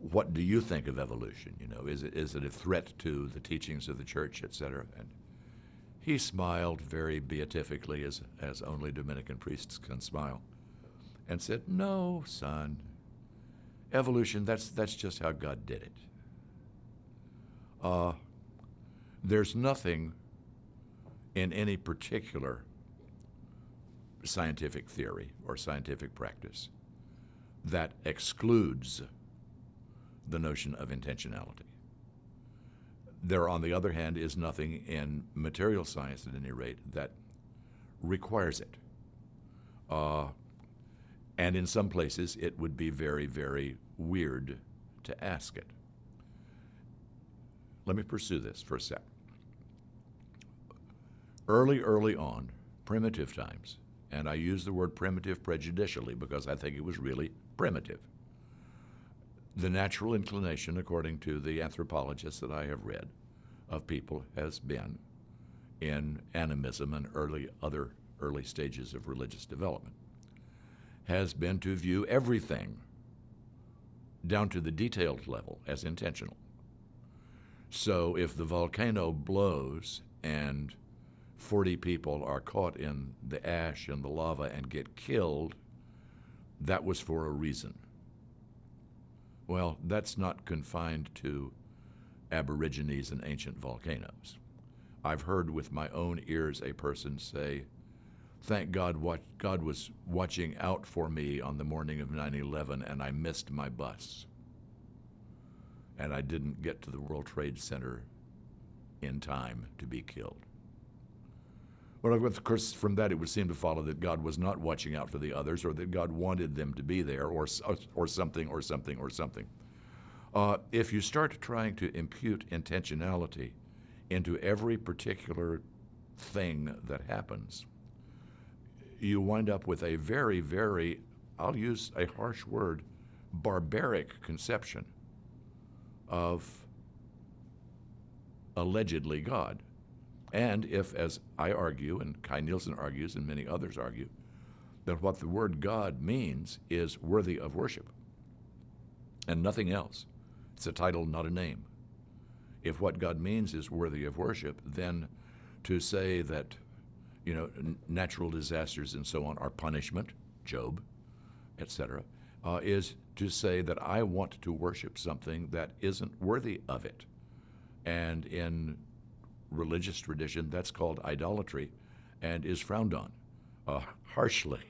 what do you think of evolution? Is it a threat to the teachings of the church, et cetera? And he smiled very beatifically, as only Dominican priests can smile, and said, "No, son, evolution, that's just how God did it. There's nothing in any particular scientific theory or scientific practice that excludes the notion of intentionality. There, on the other hand, is nothing in material science, at any rate, that requires it. And in some places, it would be very, very weird to ask it." Let me pursue this for a sec. Early on, primitive times, and I use the word primitive prejudicially because I think it was really primitive. The natural inclination, according to the anthropologists that I have read, of people has been, in animism and other early stages of religious development, has been to view everything down to the detailed level as intentional. So if the volcano blows and 40 people are caught in the ash and the lava and get killed, that was for a reason. Well, that's not confined to Aborigines and ancient volcanoes. I've heard with my own ears a person say, "Thank God God was watching out for me on the morning of 9/11 and I missed my bus. And I didn't get to the World Trade Center in time to be killed." Well, of course, from that it would seem to follow that God was not watching out for the others, or that God wanted them to be there, or something. If you start trying to impute intentionality into every particular thing that happens, you wind up with a very, very, I'll use a harsh word, barbaric conception of allegedly God. And if, as I argue, and Kai Nielsen argues, and many others argue, that what the word God means is worthy of worship and nothing else. It's a title, not a name. If what God means is worthy of worship, then to say that, natural disasters and so on are punishment, Job, etc., is to say that I want to worship something that isn't worthy of it. And in religious tradition, that's called idolatry and is frowned on harshly.